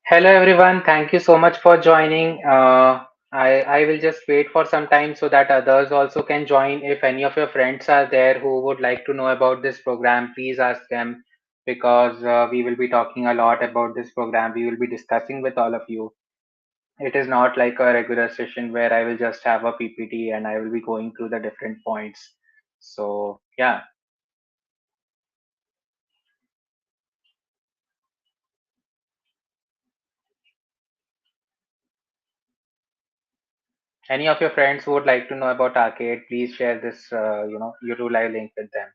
Hello everyone, thank you so much for joining. I will just wait for some time so that others also can join. If any of your friends are there who would like to know about this program, please ask them because we will be talking a lot about this program. We will be discussing with all of you. It is not like a regular session where I will just have a PPT and I will be going through the different points. So, yeah, any of your friends who would like to know about Arcade, please share this, YouTube live link with them.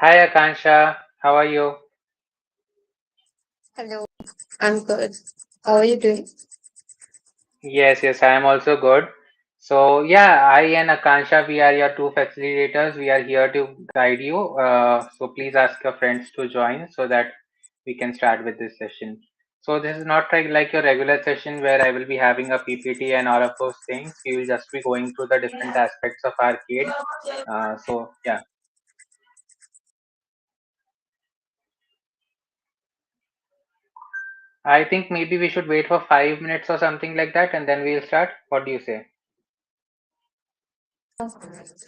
Hi Akansha, how are you? Hello, I'm good. How are you doing? Yes, I am also good. So yeah, I and Akansha, we are your two facilitators. We are here to guide you. So please ask your friends to join so that we can start with this session. So this is not like your regular session where I will be having a PPT and all of those things. We will just be going through the different aspects of arcade. So yeah, I think maybe we should wait for 5 minutes or something like that, and then we'll start. What do you say?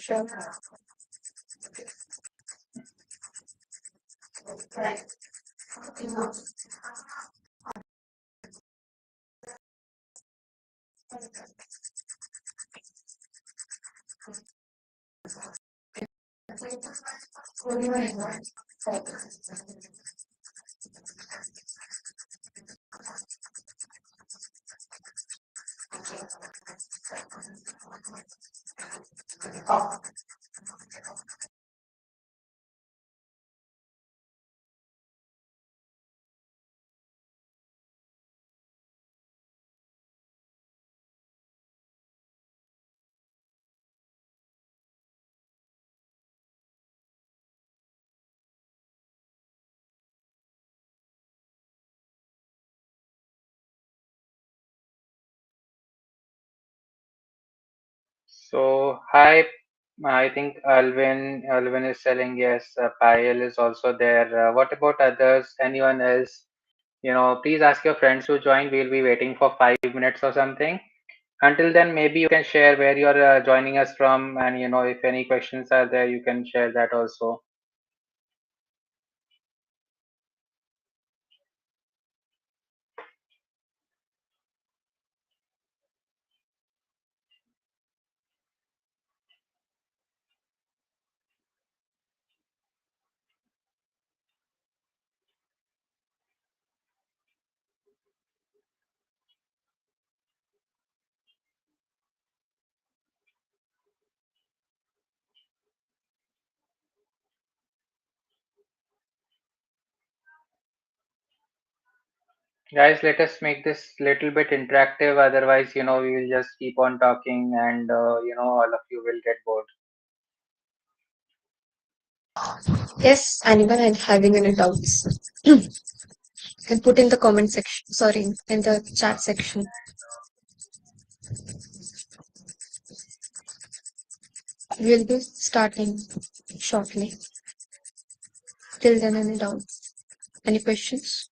Sure. So, hi, I think Alvin is selling. Yes, Payal is also there. What about others? Anyone else? Please ask your friends to join. We'll be waiting for 5 minutes or something. Until then, maybe you can share where you're joining us from, and if any questions are there, you can share that also. Guys, let us make this little bit interactive. Otherwise, we will just keep on talking, and all of you will get bored. Yes, anyone having any doubts can put in the comment section. Sorry, in the chat section. We'll be starting shortly. Till then, any doubts? Any questions?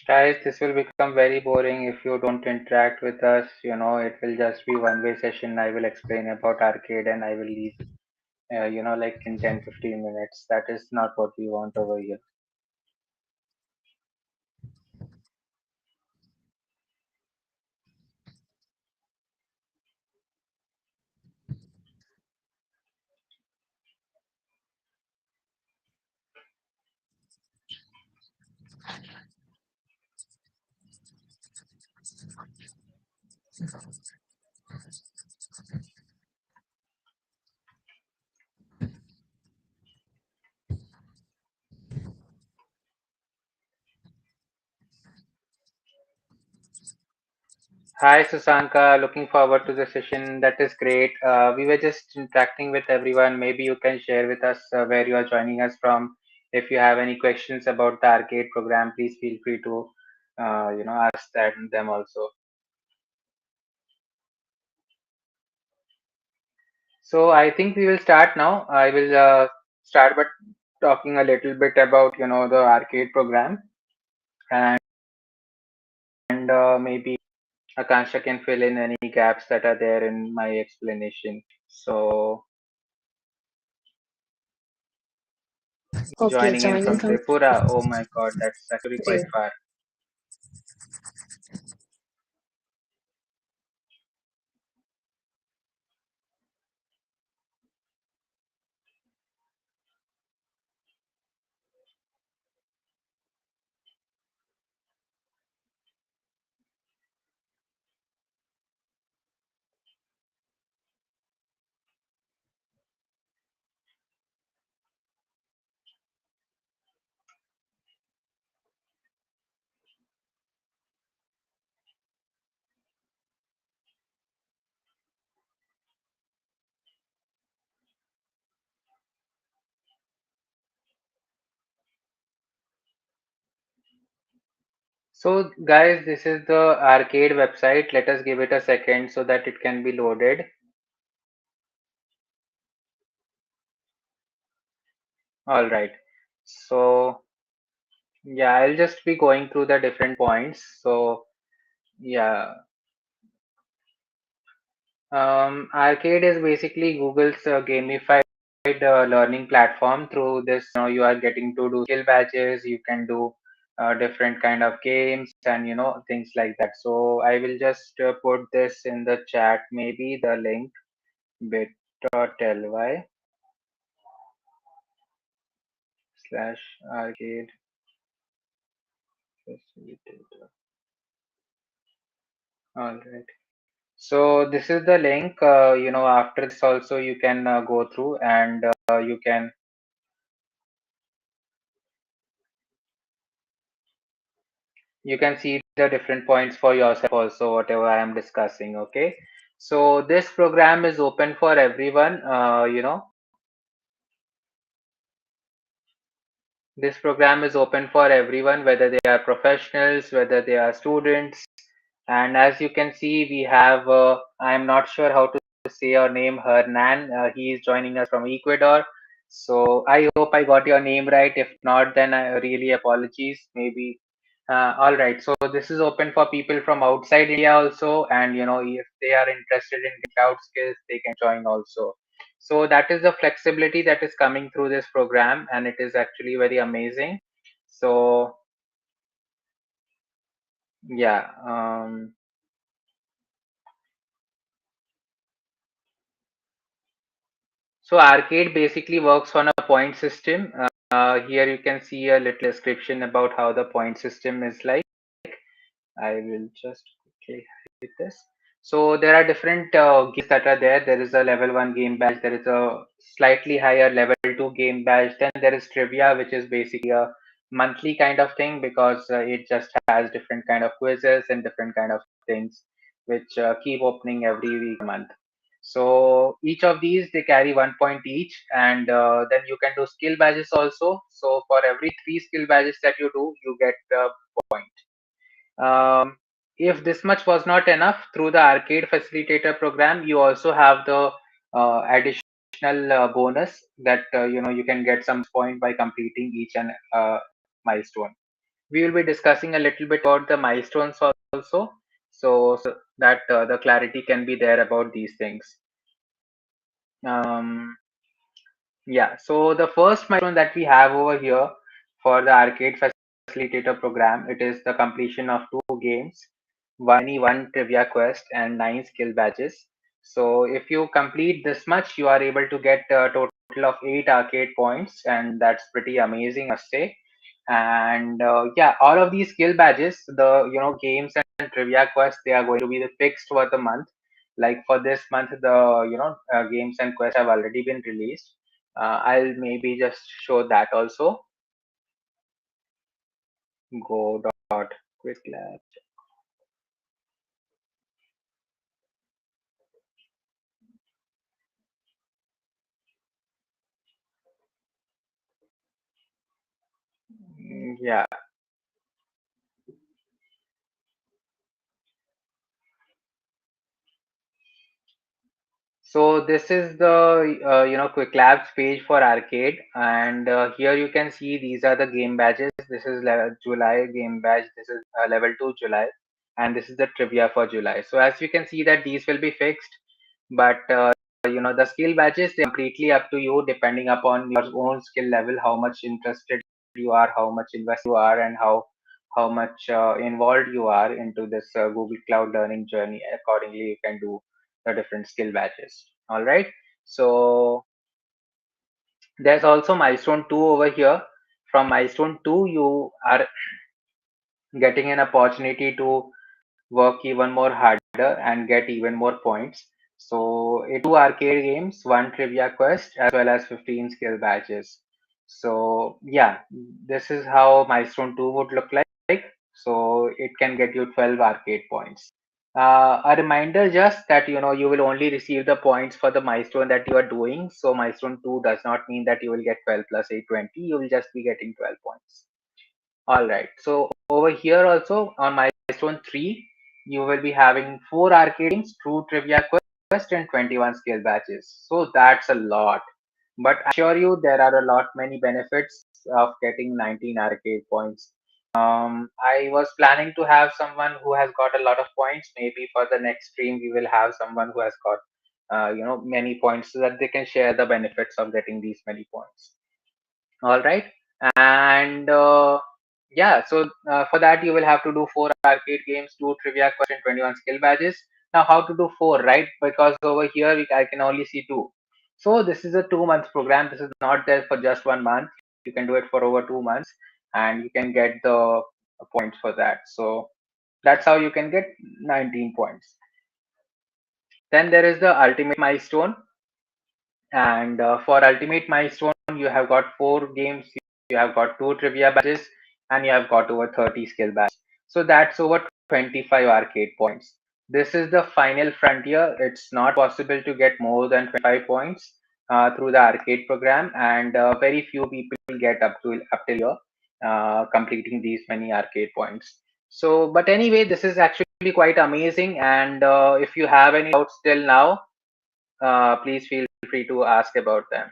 Guys, this will become very boring if you don't interact with us. It will just be one-way session. I will explain about arcade and I will leave, like in 10, 15 minutes. That is not what we want over here. Hi, Susanka. Looking forward to the session. That is great. We were just interacting with everyone. Maybe you can share with us where you are joining us from. If you have any questions about the arcade program, please feel free to, ask them also. So I think we will start now. I will start by talking a little bit about, the arcade program, and maybe Akansha can fill in any gaps that are there in my explanation. So Okay, joining in joining from from Tripura. Oh my God, that's actually quite great. far. So guys, this is the arcade website. Let us give it a second so that it can be loaded. All right. So yeah, I'll just be going through the different points. So yeah, arcade is basically Google's gamified learning platform. Through this, you are getting to do skill badges. You can do different kind of games and things like that. So I will just put this in the chat. Maybe the link bit.ly slash arcade facilitator. All right. So this is the link. After this also you can go through and you can see the different points for yourself also, whatever I am discussing. Okay. So this program is open for everyone. This program is open for everyone, whether they are professionals, whether they are students. And as you can see, we have, I'm not sure how to say your name, Hernan. He is joining us from Ecuador. So I hope I got your name right. If not, then I really apologies. Maybe. All right. So this is open for people from outside India also. And, if they are interested in cloud skills, they can join also. So that is the flexibility that is coming through this program. And it is actually very amazing. So, yeah. So arcade basically works on a point system. Here you can see a little description about how the point system is like. I will just quickly hit this. So there are different games that are there. There is a level 1 game badge. There is a slightly higher level 2 game badge. Then there is trivia, which is basically a monthly kind of thing because it just has different kind of quizzes and different kind of things which keep opening every week, month. So each of these they carry 1 point each, and then you can do skill badges also. So for every 3 skill badges that you do, you get a point. If this much was not enough, through the arcade facilitator program, you also have the additional bonus that you can get some point by completing each and milestone. We will be discussing a little bit about the milestones also, so that the clarity can be there about these things. Um, yeah, so the first milestone that we have over here for the arcade facilitator program, it is the completion of 2 games, one trivia quest, and 9 skill badges. So if you complete this much, you are able to get a total of 8 arcade points, and that's pretty amazing, I must say. And yeah, all of these skill badges, the games and trivia quests, they are going to be the fixed for the month. Like for this month, the games and quests have already been released. I'll maybe just show that also. Go dot quick lab. Yeah. So this is the quick labs page for arcade, and here you can see these are the game badges. This is level July game badge. This is level 2 July, and this is the trivia for July. So as you can see that these will be fixed, but the skill badges, they're completely up to you depending upon your own skill level, how much interested you are, how much invested you are, and how much involved you are into this Google Cloud learning journey. Accordingly, you can do the different skill badges. All right. So there's also milestone 2 over here. From milestone 2, you are getting an opportunity to work even more harder and get even more points. So it 2 arcade games, 1 trivia quest, as well as 15 skill badges. So yeah, this is how milestone 2 would look like. So it can get you 12 arcade points. A reminder just that you will only receive the points for the milestone that you are doing. So milestone 2 does not mean that you will get 12 plus 8 20. You will just be getting 12 points. All right. So over here also on milestone 3, you will be having 4 arcade games, 2 trivia quest, and 21 skill batches. So that's a lot. But I assure you there are a lot many benefits of getting 19 arcade points. I was planning to have someone who has got a lot of points. Maybe for the next stream we will have someone who has got many points so that they can share the benefits of getting these many points. All right. And yeah, so for that you will have to do 4 arcade games, 2 trivia questions, 21 skill badges. Now how to do 4, right? Because over here I can only see 2. So this is a 2 month program. This is not there for just 1 month. You can do it for over 2 months, and you can get the points for that. So that's how you can get 19 points. Then there is the ultimate milestone. And for ultimate milestone, you have got 4 games, you have got 2 trivia badges, and you have got over 30 skill badges. So that's over 25 arcade points. This is the final frontier. It's not possible to get more than 25 points through the arcade program, and very few people get up till here, completing these many arcade points. So, but anyway, this is actually quite amazing. And if you have any doubts till now, please feel free to ask about them.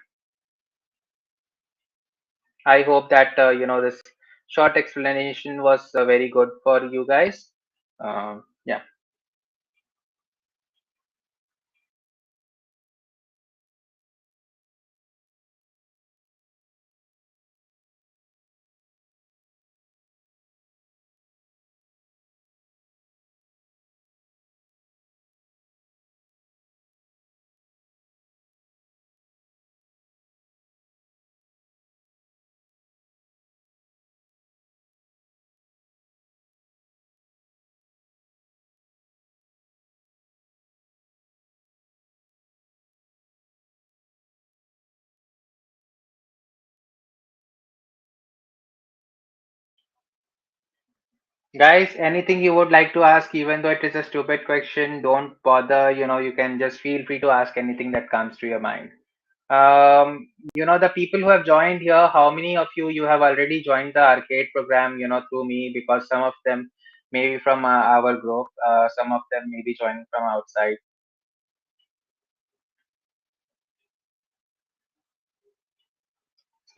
I hope that this short explanation was very good for you guys. Yeah. Guys, anything you would like to ask, even though it is a stupid question, don't bother. You can just feel free to ask anything that comes to your mind. The people who have joined here, how many of you have already joined the arcade program, through me? Because some of them may be from our group, some of them may be joining from outside.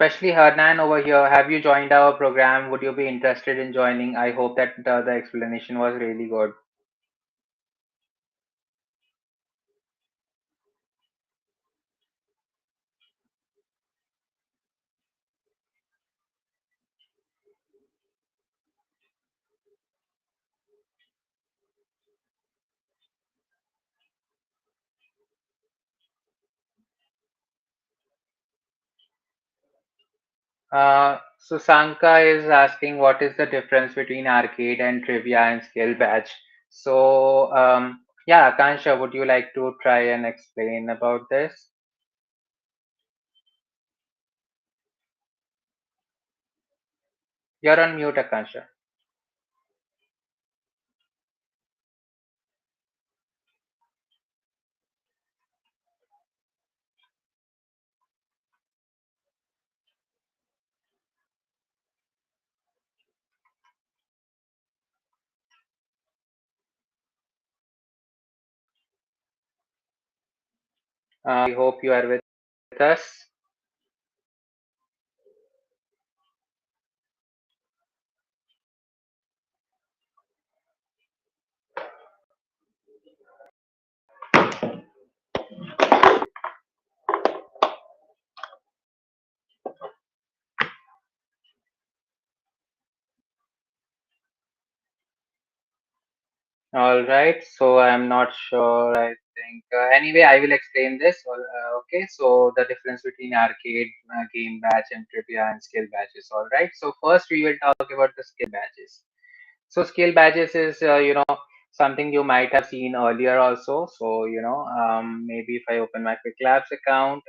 Especially Hernan over here, have you joined our program? Would you be interested in joining? I hope that the explanation was really good. Susanka is asking what is the difference between arcade and trivia and skill badge. So, yeah, Akansha, would you like to try and explain about this? You're on mute, Akansha. I hope you are with us. All right, so I'm not sure. I think anyway, I will explain this. Okay, so the difference between arcade game badge and trivia and skill badges. All right, so first we will talk about the skill badges. So skill badges is something you might have seen earlier also. So maybe if I open my Quick Labs account,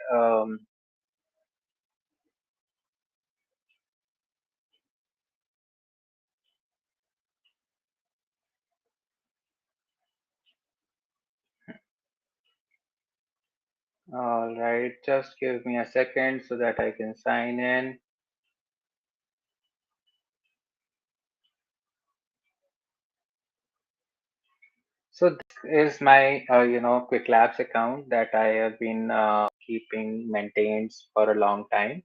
all right, just give me a second so that I can sign in. So this is my Quick Labs account that I have been keeping maintained for a long time.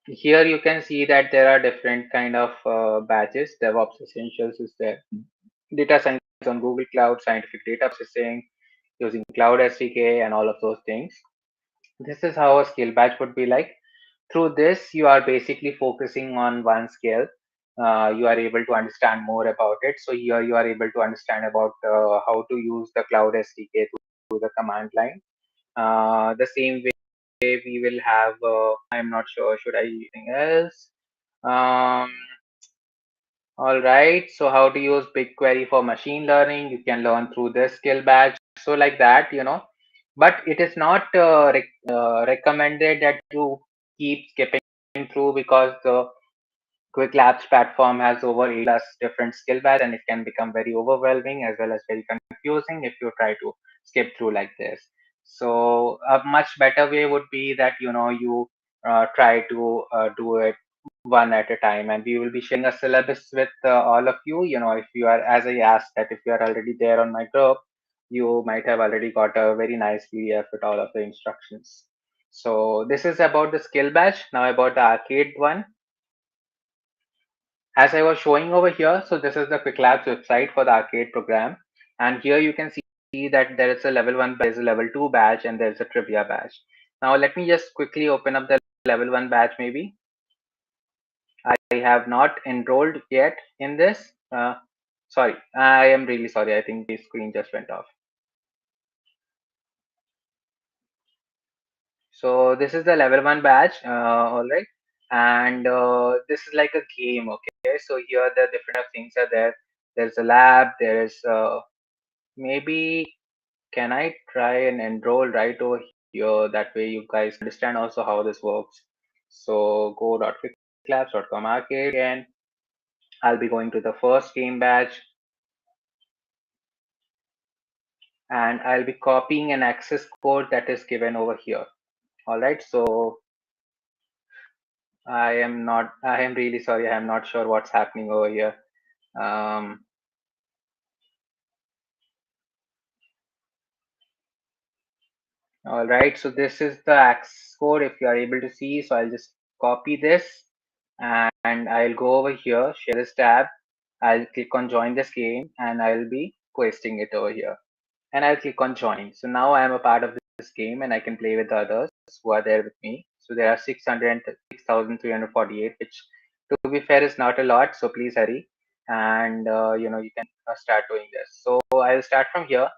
Here you can see that there are different kind of badges. DevOps Essentials is there. Data science on Google Cloud, scientific data processing using Cloud SDK and all of those things. This is how a skill badge would be like. Through this, you are basically focusing on one skill. You are able to understand more about it. So here you are able to understand about how to use the Cloud SDK through the command line. The same way we will have, I'm not sure, should I anything else? Um, all right. So how to use BigQuery for machine learning? You can learn through this skill badge. So like that. But it is not recommended that you keep skipping through because the Quick Labs platform has over 8 plus different skill badges and it can become very overwhelming as well as very confusing if you try to skip through like this. So a much better way would be that you try to do it one at a time, and we will be sharing a syllabus with all of you. If you are, as I asked, that if you are already there on my group, you might have already got a very nice PDF with all of the instructions. So this is about the skill badge. Now about the arcade one. As I was showing over here, so this is the Quick Labs website for the arcade program. And here you can see that there is a level 1 badge, there's a level 2 badge, and there's a trivia badge. Now let me just quickly open up the level 1 badge maybe. I have not enrolled yet in this. Sorry, I am really sorry. I think the screen just went off. So this is the level 1 badge, all right. And this is like a game, okay. So here the different things are there. There's a lab, there is maybe can I try and enroll right over here? That way you guys understand also how this works. So go.quicklabs.com arcade and I'll be going to the first game badge, and I'll be copying an access code that is given over here. All right, so I am really sorry. I am not sure what's happening over here. Um, all right, so this is the access code if you are able to see. So I'll just copy this and I'll go over here, share this tab. I'll click on join this game and I'll be pasting it over here. And I'll click on join. So now I am a part of this game and I can play with the others who are there with me. So there are 606,348, which to be fair is not a lot. So please hurry and you can start doing this. So I'll start from here.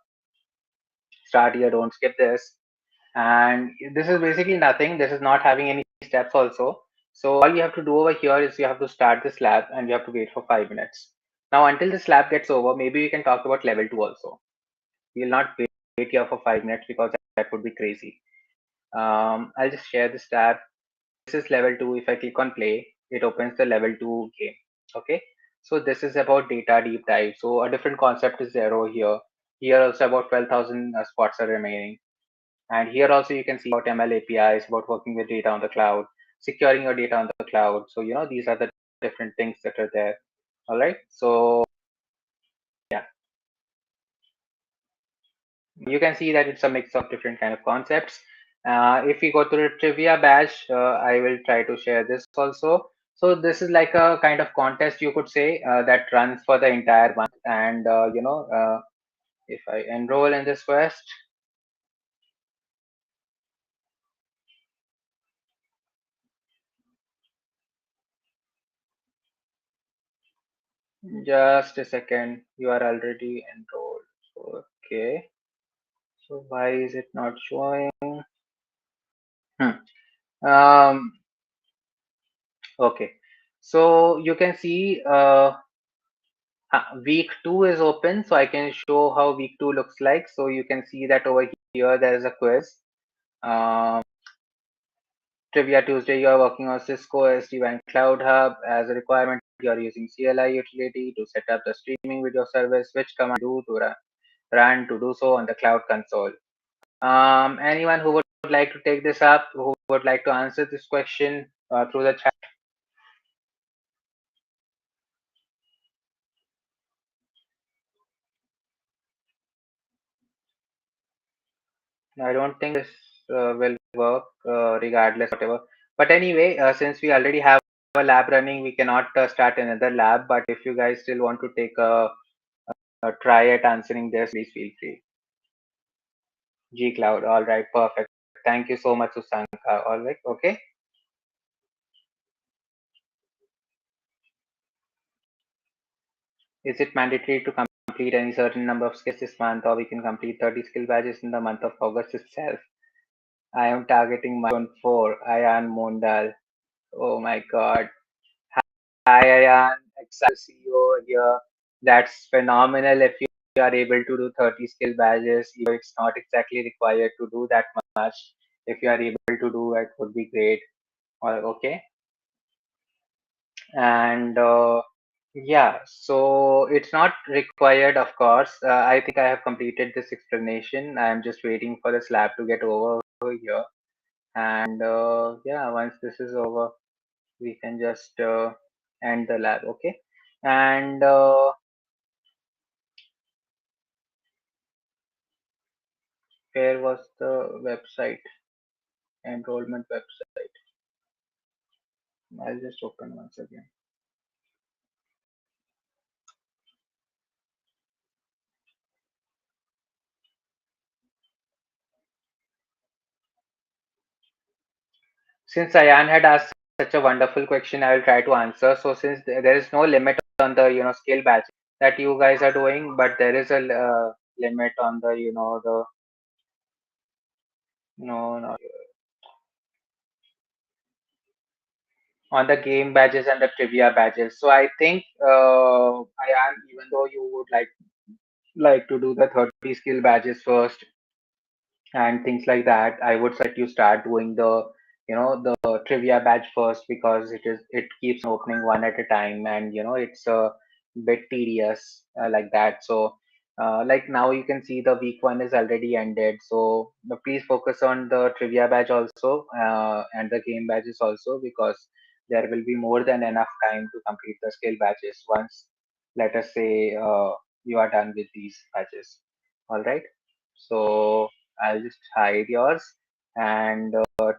Start here. Don't skip this. And this is basically nothing. This is not having any steps also. So all you have to do over here is you have to start this lab and you have to wait for 5 minutes. Now until this lab gets over, maybe we can talk about level 2 also. We'll not wait here for 5 minutes because that would be crazy. I'll just share this tab. This is level 2. If I click on play, it opens the level 2 game. Okay. So this is about data deep dive. So a different concept is there over here. Here also about 12,000 spots are remaining. And here also you can see about ML APIs, about working with data on the cloud, securing your data on the cloud. So, these are the different things that are there. All right. So yeah, you can see that it's a mix of different kind of concepts. If we go to the trivia badge, I will try to share this also. So this is like a kind of contest, you could say, that runs for the entire month. And if I enroll in this quest, just a second, you are already enrolled. Okay. So why is it not showing? Hmm. Um, okay. So you can see week 2 is open, so I can show how week 2 looks like. So you can see that over here there is a quiz. Um, Trivia Tuesday, you are working on Cisco SD-WAN Cloud Hub. As a requirement, you are using CLI utility to set up the streaming video service. Which command do to run to do so on the cloud console? Anyone who would like to take this up, who would like to answer this question through the chat? I don't think this will work regardless, whatever. But anyway, since we already have a lab running, we cannot start another lab. But if you guys still want to take a try at answering this, please feel free. G Cloud. All right, perfect. Thank you so much, Susanka. All right, okay. Is it mandatory to complete any certain number of skills this month, or we can complete 30 skill badges in the month of August itself? I am targeting my on 4, Ayan Mondal. Oh my God. Hi, Ayan. Excited to see you over here. That's phenomenal if you are able to do 30 skill badges. Even though it's not exactly required to do that much. If you are able to do it, would be great. Okay. And yeah, so it's not required, of course. I think I have completed this explanation. I am just waiting for the slab to get over here. And yeah, once this is over, we can just end the lab. Okay. And where was the website? Enrollment website. I'll just open once again. Since Ayan had asked such a wonderful question, I will try to answer. So since there is no limit on the skill batch that you guys are doing, but there is a limit on the the no on the game badges and the trivia badges. So I think Ayan, even though you would like to do the 30 skill badges first and things like that, I would suggest you start doing the the trivia badge first, because it keeps on opening one at a time, and it's a bit tedious like that. So like now you can see the week one is already ended, so please focus on the trivia badge also, and the game badges also, because there will be more than enough time to complete the skill badges once, let us say, you are done with these badges. All right, so I'll just hide yours. And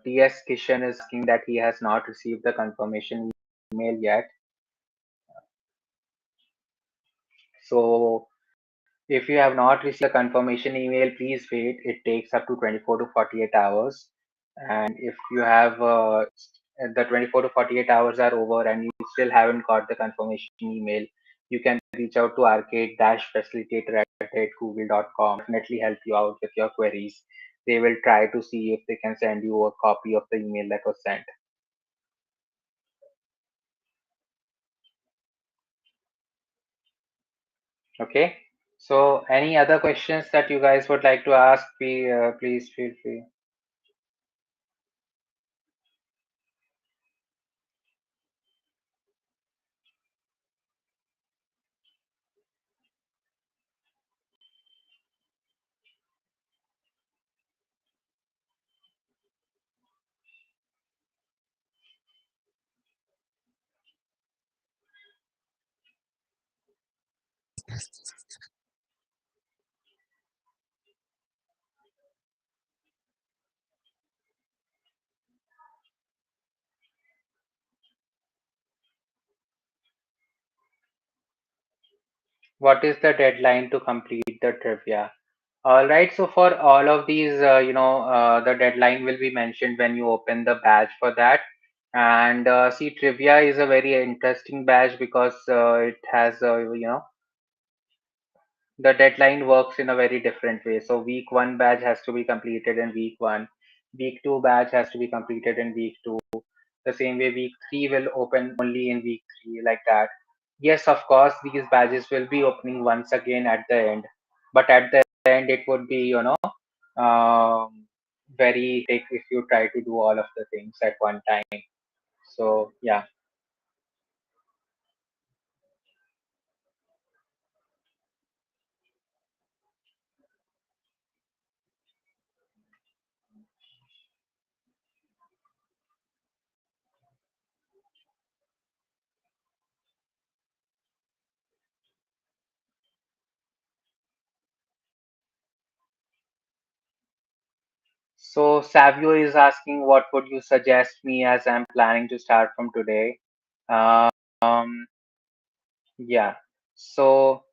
TS Kishan is asking that he has not received the confirmation email yet. So if you have not received the confirmation email, please wait. It takes up to 24 to 48 hours. And if you have the 24 to 48 hours are over and you still haven't got the confirmation email, you can reach out to arcade-facilitator at google.com. Definitely help you out with your queries. They will try to see if they can send you a copy of the email that was sent. Okay. So any other questions that you guys would like to ask, please feel free. What is the deadline to complete the trivia? All right. So for all of these, the deadline will be mentioned when you open the badge for that. And see, trivia is a very interesting badge because it has, the deadline works in a very different way. So week one badge has to be completed in week one. Week two badge has to be completed in week two. The same way week three will open only in week three, like that. Yes, of course, these badges will be opening once again at the end. But at the end, it would be, very hectic if you try to do all of the things at one time. So yeah. So Savio is asking, what would you suggest me as I'm planning to start from today? Um, yeah. So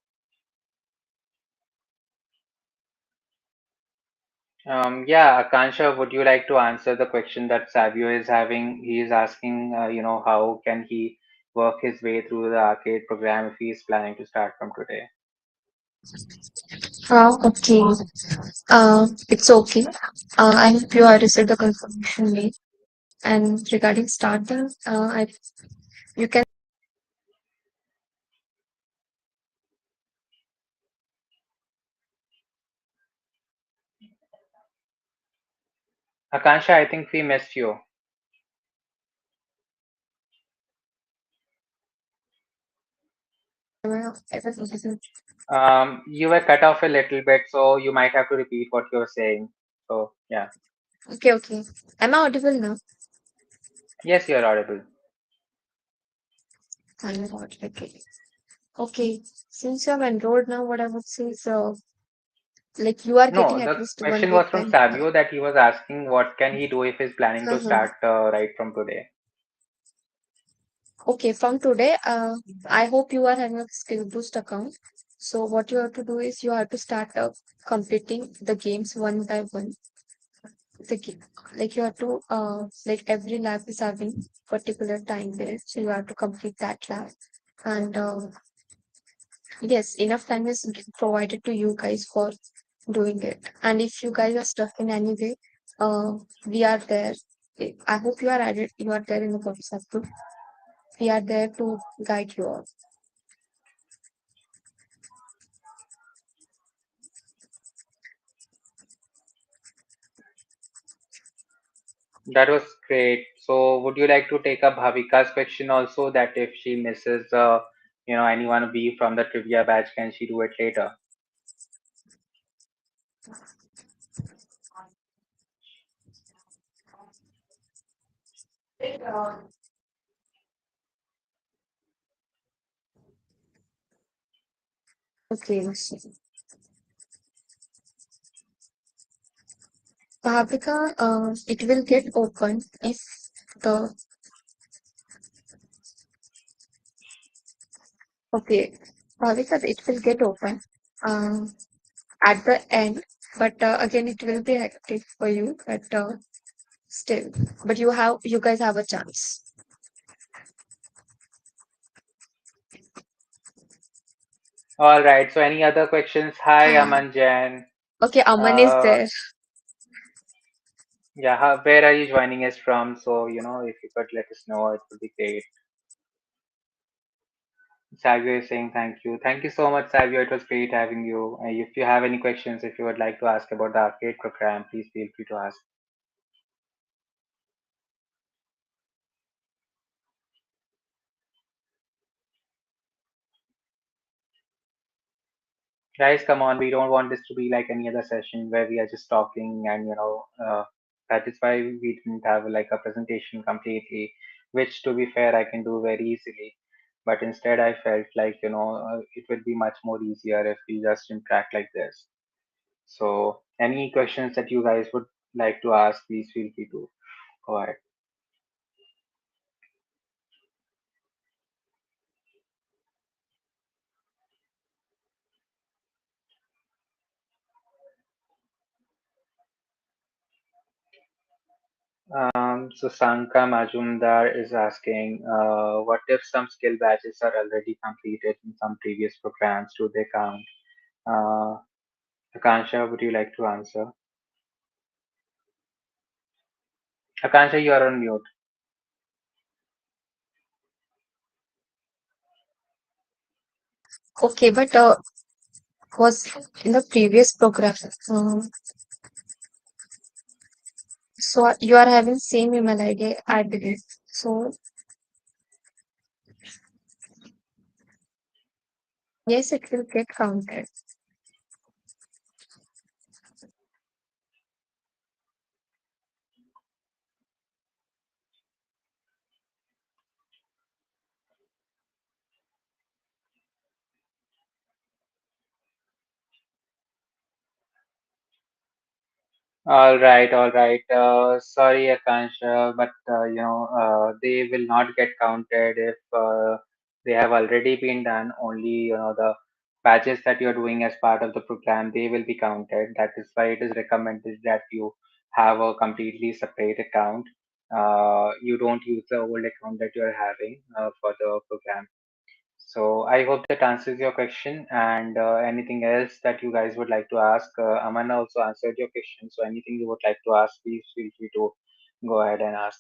yeah, Akansha, would you like to answer the question that Savio is having? He is asking, how can he work his way through the arcade program if he is planning to start from today? Okay. It's okay. I hope you are received the confirmation mail. And regarding starting, you can. Akansha, I think we missed you. You were cut off a little bit, so you might have to repeat what you were saying. So yeah. Okay, okay. Am I audible now? Yes, you're audible. I'm audible. Okay. Okay. Since you have enrolled now, what I would say is, like you are No, getting at the least one question week was from time. Savio that he was asking what can he do if he's planning to Uh-huh. start right from today. Okay, from today, I hope you are having a skill boost account. So what you have to do is you have to start completing the games one by one. The game, like you have to like every lab is having particular time period, so you have to complete that lab. And yes, enough time is provided to you guys for doing it. And if you guys are stuck in any way, we are there. I hope you are added. You are there in the WhatsApp group. We are there to guide you all. That was great. So, would you like to take up Bhavika's question also, that if she misses, anyone B from the trivia batch, can she do it later? Okay, so Bhavika, it will get open if the okay, Bhavika, it will get open um, at the end, but again, it will be active for you. But still, but you guys have a chance. All right. So, any other questions? Hi, Hi. Aman Jain. Okay, Aman is Uh, there. yeah, where are you joining us from? So, if you could let us know, it would be great. Savio is saying thank you. Thank you so much, Savio. It was great having you. If you have any questions, if you would like to ask about the arcade program, please feel free to ask. Guys, come on. We don't want this to be like any other session where we are just talking and, that is why we didn't have like a presentation completely, which to be fair, I can do very easily. But instead, I felt like, it would be much more easier if we just interact like this. So, any questions that you guys would like to ask, please feel free to go ahead. So Sanka Majumdar is asking, what if some skill badges are already completed in some previous programs? Do they count? Uh, Akansha, would you like to answer? Akansha, you are on mute. Okay, but was in the previous program. So you are having same email ID, I believe. So yes, it will get counted. All right, all right. Sorry, Akansha, but they will not get counted if they have already been done. Only the batches that you're doing as part of the program, they will be counted. That is why it is recommended that you have a completely separate account. You don't use the old account that you're having for the program. So I hope that answers your question. And anything else that you guys would like to ask? Amanda also answered your question. So anything you would like to ask, please feel free to go ahead and ask.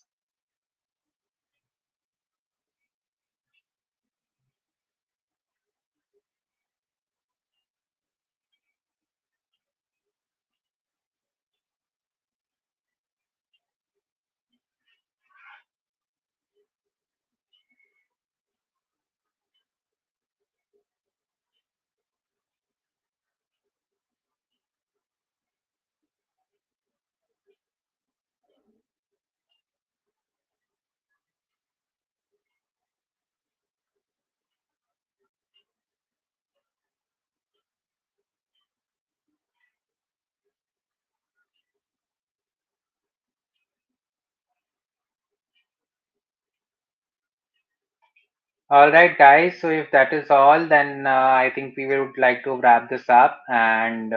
All right, guys. So if that is all, then I think we would like to wrap this up. And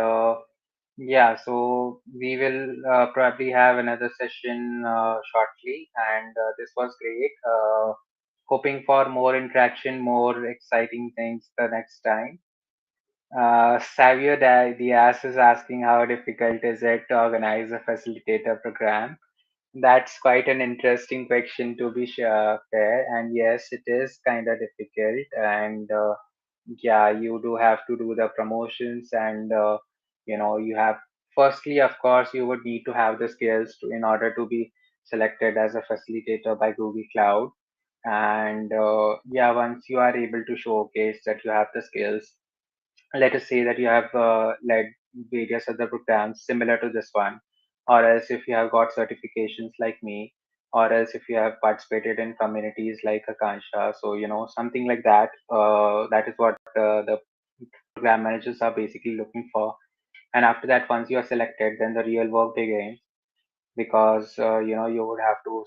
yeah, so we will probably have another session shortly. And this was great. Hoping for more interaction, more exciting things the next time. Savio Diaz is asking how difficult is it to organize a facilitator program? That's quite an interesting question to be sure, fair. And yes, it is kind of difficult. And yeah, you do have to do the promotions, and you have. Firstly, of course, you would need to have the skills to in order to be selected as a facilitator by Google Cloud. And yeah, once you are able to showcase that you have the skills, let us say that you have led various other programs similar to this one, or else if you have got certifications like me, or else if you have participated in communities like Akansha, so something like that. That is what the program managers are basically looking for. And after that, once you are selected, then the real work begins, because you would have to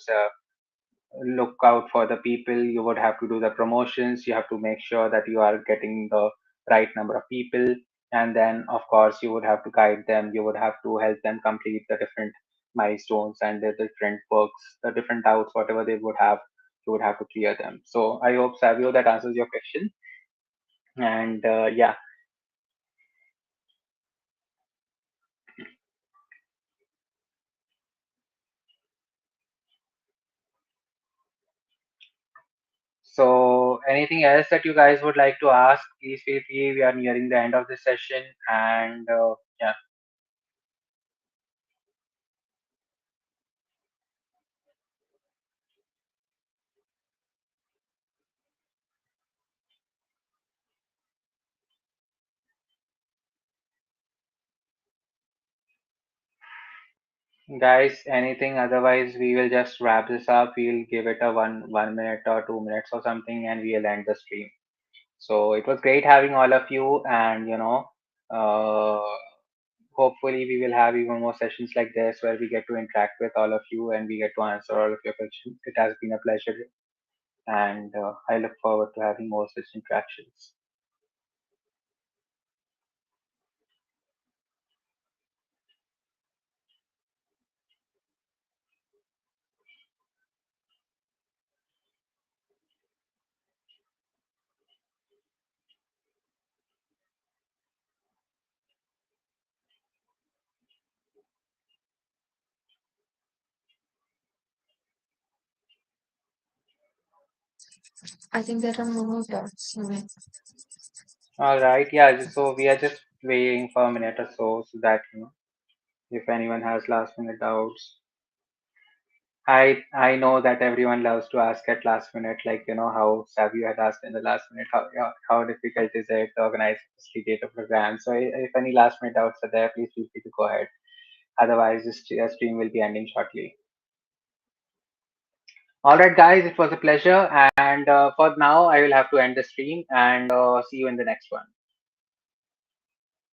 look out for the people, you would have to do the promotions, you have to make sure that you are getting the right number of people, and then of course you would have to guide them, you would have to help them complete the different milestones and the different works, the different doubts, whatever they would have, you would have to clear them. So I hope, Savio, that answers your question. And yeah, so anything else that you guys would like to ask, please feel free. We are nearing the end of this session. And yeah. Guys, anything otherwise, we will just wrap this up. We'll give it a one minute or 2 minutes or something, and we'll end the stream. So it was great having all of you, and uh, hopefully we will have even more sessions like this where we get to interact with all of you and we get to answer all of your questions. It has been a pleasure, and I look forward to having more such interactions. I think there are no more doubts. No. All right, yeah. So we are just waiting for a minute or so that if anyone has last minute doubts. I know that everyone loves to ask at last minute, like how Savio had asked in the last minute, how difficult is it to organize a facilitator program. So if any last minute doubts are there, please feel free to go ahead. Otherwise, this stream will be ending shortly. All right, guys, it was a pleasure, and for now, I will have to end the stream and see you in the next one.